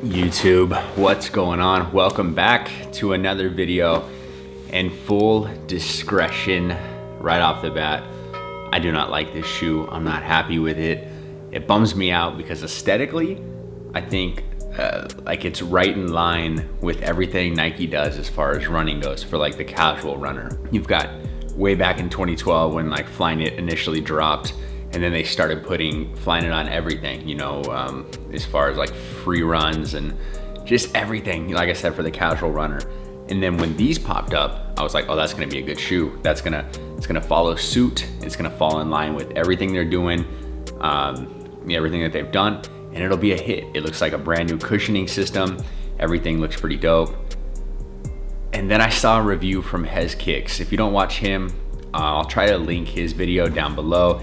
YouTube, what's going on? Welcome back to another video. And full discretion right off the bat, I do not like this shoe. I'm not happy with it. It bums me out because aesthetically, I think like it's right in line with everything Nike does as far as running goes for like the casual runner. You've got way back in 2012 when like Flyknit initially dropped, and then they started putting Flyknit on everything, you know, as far as like free runs and just everything, like I said, for the casual runner. And then when these popped up, I was like, oh, that's gonna be a good shoe. It's gonna follow suit. It's gonna fall in line with everything they're doing, everything that they've done, and it'll be a hit. It looks like a brand new cushioning system. Everything looks pretty dope. And then I saw a review from Hez Kicks. If you don't watch him, I'll try to link his video down below.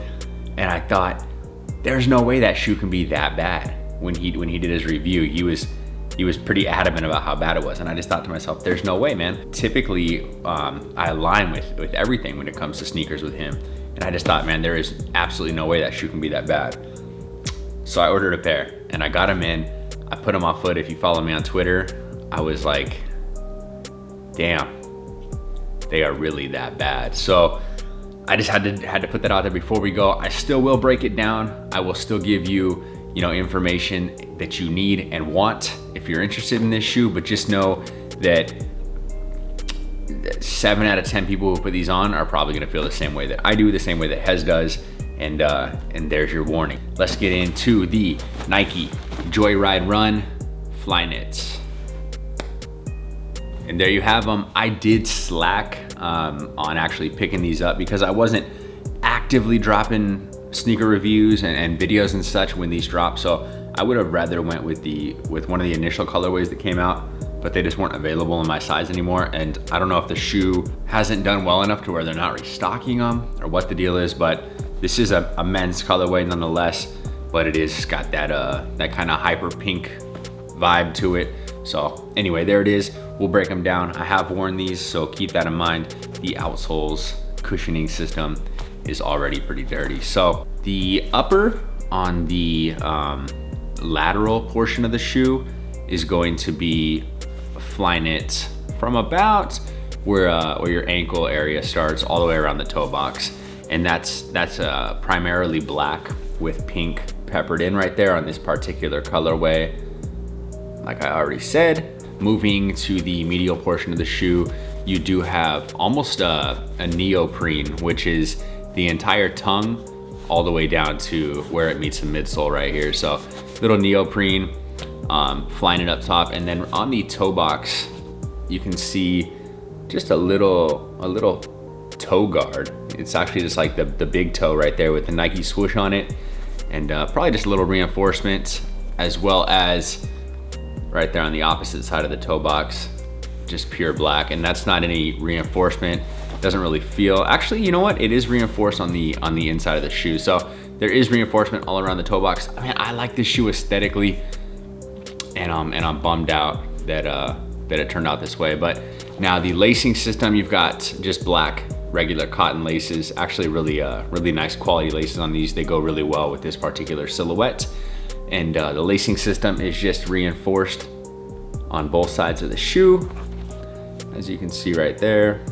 And I thought, there's no way that shoe can be that bad. When he did his review, he was pretty adamant about how bad it was. And I just thought to myself, there's no way, man. Typically, I align with everything when it comes to sneakers with him. And I just thought, man, there is absolutely no way that shoe can be that bad. So I ordered a pair and I got them in. I put them on foot. If you follow me on Twitter, I was like, damn, they are really that bad. So I just had to put that out there before we go. I still will break it down. I will still give you, information that you need and want if you're interested in this shoe, but just know that 7 out of 10 people who put these on are probably gonna feel the same way that I do, the same way that Hez does, and there's your warning. Let's get into the Nike Joyride Run Flyknits. And there you have them. I did slack on actually picking these up because I wasn't actively dropping sneaker reviews and videos and such when these dropped. So I would have rather went with one of the initial colorways that came out, but they just weren't available in my size anymore. And I don't know if the shoe hasn't done well enough to where they're not restocking them or what the deal is, but this is a men's colorway nonetheless, but it is got that kind of hyper pink vibe to it. So anyway, there it is. We'll break them down. I have worn these, so keep that in mind. The outsole's cushioning system is already pretty dirty. So the upper on the lateral portion of the shoe is going to be Flyknit from about where your ankle area starts all the way around the toe box. And that's primarily black with pink peppered in right there on this particular colorway. Like I already said, moving to the medial portion of the shoe, you do have almost a neoprene, which is the entire tongue all the way down to where it meets the midsole right here. So little neoprene, Flyknit up top, and then on the toe box, you can see just a little toe guard. It's actually just like the big toe right there with the Nike swoosh on it, and probably just a little reinforcement, as well as right there on the opposite side of the toe box, just pure black. And that's not any reinforcement. Doesn't really feel, actually, you know what? It is reinforced on the inside of the shoe. So there is reinforcement all around the toe box. I mean, I like this shoe aesthetically, and I'm bummed out that it turned out this way. But now the lacing system, you've got just black, regular cotton laces. Actually really nice quality laces on these. They go really well with this particular silhouette. And the lacing system is just reinforced on both sides of the shoe, as you can see right there.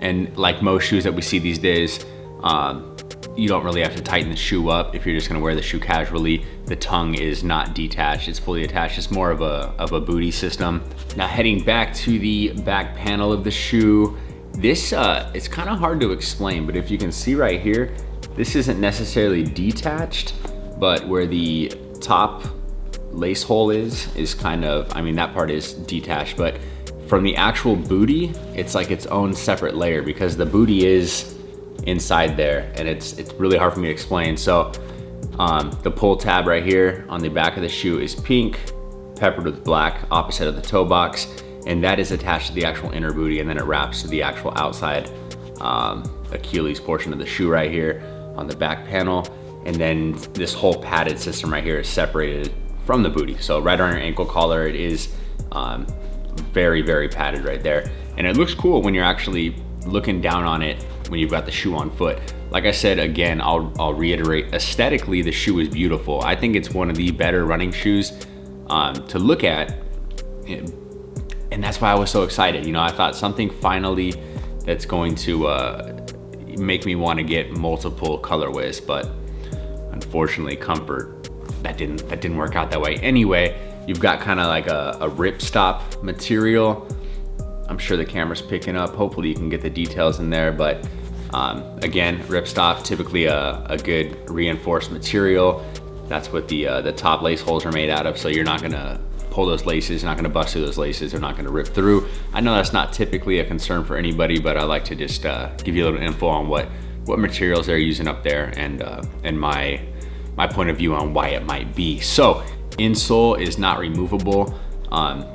And like most shoes that we see these days, you don't really have to tighten the shoe up if you're just gonna wear the shoe casually. The tongue is not detached, it's fully attached. It's more of a booty system. Now heading back to the back panel of the shoe, this, it's kind of hard to explain, but if you can see right here, this isn't necessarily detached, but where the top lace hole is kind of, I mean, that part is detached, but from the actual booty, it's like its own separate layer because the booty is inside there, and it's really hard for me to explain. So the pull tab right here on the back of the shoe is pink, peppered with black, opposite of the toe box, and that is attached to the actual inner booty, and then it wraps to the actual outside Achilles portion of the shoe right here on the back panel. And then this whole padded system right here is separated from the booty. So right on your ankle collar, it is very, very padded right there. And it looks cool when you're actually looking down on it when you've got the shoe on foot. Like I said, again, I'll reiterate, aesthetically, the shoe is beautiful. I think it's one of the better running shoes to look at. And that's why I was so excited. You know, I thought something finally that's going to make me want to get multiple colorways, but unfortunately comfort, that didn't work out that way. Anyway, you've got kind of like a ripstop material. I'm sure the camera's picking up. Hopefully you can get the details in there, but again, ripstop, typically a good reinforced material. That's what the top lace holes are made out of, so you're not gonna pull those laces, you're not gonna bust through those laces, they're not gonna rip through. I know that's not typically a concern for anybody, but I like to just give you a little info on what materials they're using up there, and my point of view on why it might be. So insole is not removable,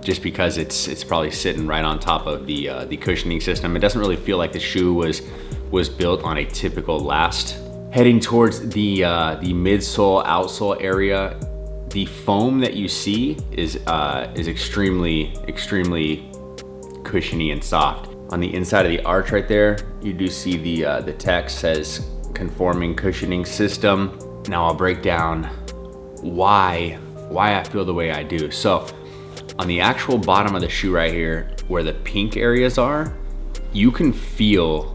just because it's probably sitting right on top of the cushioning system. It doesn't really feel like the shoe was built on a typical last. Heading towards the midsole, outsole area, the foam that you see is extremely cushiony and soft. On the inside of the arch right there, you do see the text says conforming cushioning system. Now I'll break down why I feel the way I do. So on the actual bottom of the shoe right here, where the pink areas are, you can feel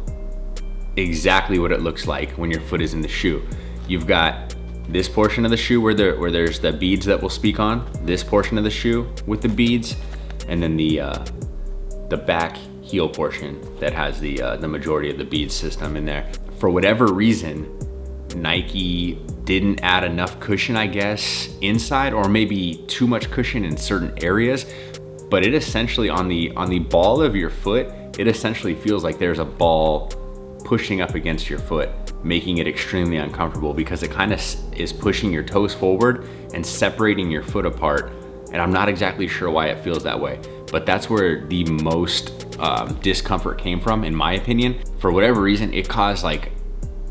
exactly what it looks like when your foot is in the shoe. You've got this portion of the shoe where there's the beads that we'll speak on, this portion of the shoe with the beads, and then the back heel portion that has the majority of the bead system in there. For whatever reason, Nike didn't add enough cushion, I guess, inside, or maybe too much cushion in certain areas, but it essentially, on the ball of your foot, it essentially feels like there's a ball pushing up against your foot, making it extremely uncomfortable because it kind of is pushing your toes forward and separating your foot apart. And I'm not exactly sure why it feels that way, but that's where the most discomfort came from, in my opinion. For whatever reason, it caused like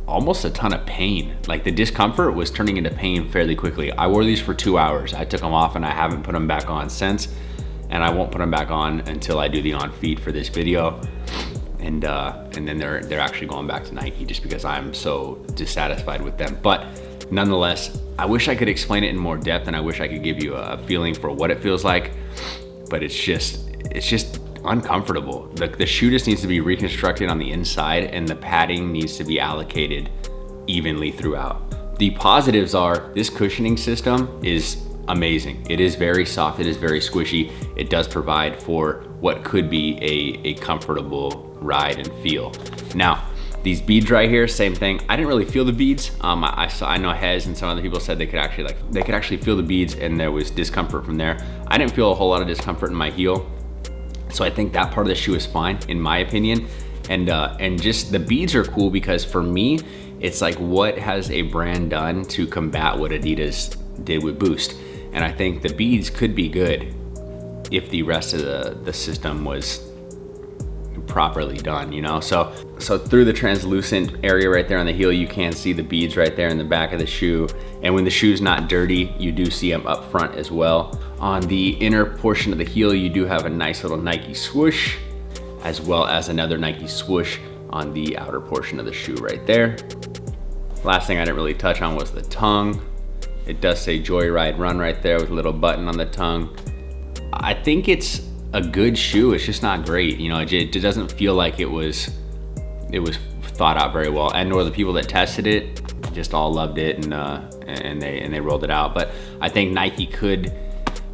almost a ton of pain. Like the discomfort was turning into pain fairly quickly. I wore these for 2 hours. I took them off and I haven't put them back on since, and I won't put them back on until I do the on feed for this video. And then they're actually going back to Nike just because I'm so dissatisfied with them. But nonetheless, I wish I could explain it in more depth, and I wish I could give you a feeling for what it feels like, but it's just uncomfortable. The shoe just needs to be reconstructed on the inside, and the padding needs to be allocated evenly throughout. The positives are this cushioning system is amazing. It is very soft, it is very squishy. It does provide for what could be a comfortable ride and feel. Now, these beads right here, same thing. I didn't really feel the beads. I know Hez and some other people said they could actually feel the beads, and there was discomfort from there. I didn't feel a whole lot of discomfort in my heel, so I think that part of the shoe is fine, in my opinion. And just the beads are cool because for me, it's like, what has a brand done to combat what Adidas did with Boost? And I think the beads could be good if the rest of the system was properly done, you know? So through the translucent area right there on the heel, you can see the beads right there in the back of the shoe. And when the shoe's not dirty, you do see them up front as well. On the inner portion of the heel, you do have a nice little Nike swoosh, as well as another Nike swoosh on the outer portion of the shoe right there. Last thing I didn't really touch on was the tongue. It does say Joyride Run right there with a little button on the tongue. I think it's a good shoe, it's just not great. You know, it doesn't feel like it was thought out very well, and nor the people that tested it just all loved it and they rolled it out. But I think Nike could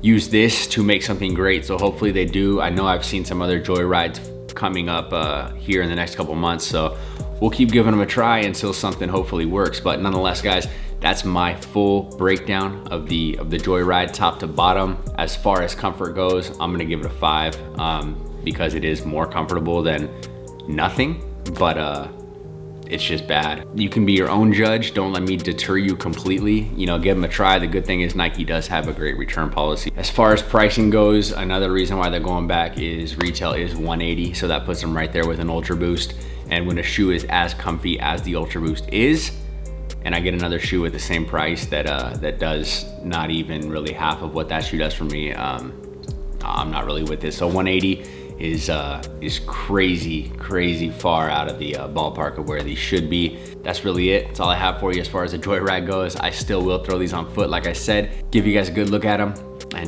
use this to make something great, so hopefully they do. I know I've seen some other Joyrides coming up here in the next couple months, so we'll keep giving them a try until something hopefully works. But nonetheless, guys, that's my full breakdown of the Joyride top to bottom. As far as comfort goes, I'm gonna give it a 5 because it is more comfortable than nothing, but it's just bad. You can be your own judge. Don't let me deter you completely. You know, give them a try. The good thing is Nike does have a great return policy. As far as pricing goes, another reason why they're going back is retail is $180, so that puts them right there with an Ultra Boost. And when a shoe is as comfy as the Ultra Boost is, and I get another shoe at the same price that does not even really half of what that shoe does for me, I'm not really with this. So 180 is crazy far out of the ballpark of where these should be. That's really it. That's all I have for you as far as the Joyride goes. I still will throw these on foot, like I said, give you guys a good look at them,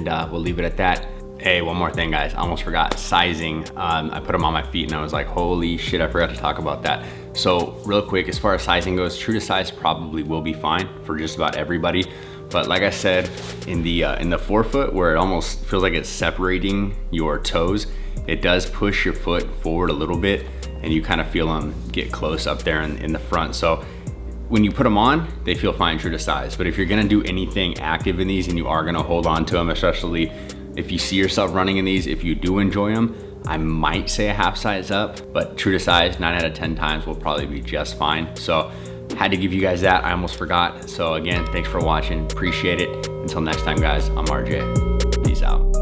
and we'll leave it at that. Hey, one more thing, guys. I almost forgot sizing. I put them on my feet and I was like, holy shit, I forgot to talk about that. So real quick, as far as sizing goes, true to size probably will be fine for just about everybody. But like I said, in the forefoot, where it almost feels like it's separating your toes, it does push your foot forward a little bit, and you kind of feel them get close up there in the front. So when you put them on, they feel fine true to size. But if you're gonna do anything active in these and you are gonna hold on to them, especially if you see yourself running in these, if you do enjoy them, I might say a half size up, but true to size, 9 out of 10 times will probably be just fine. So had to give you guys that, I almost forgot. So again, thanks for watching, appreciate it. Until next time, guys, I'm RJ, peace out.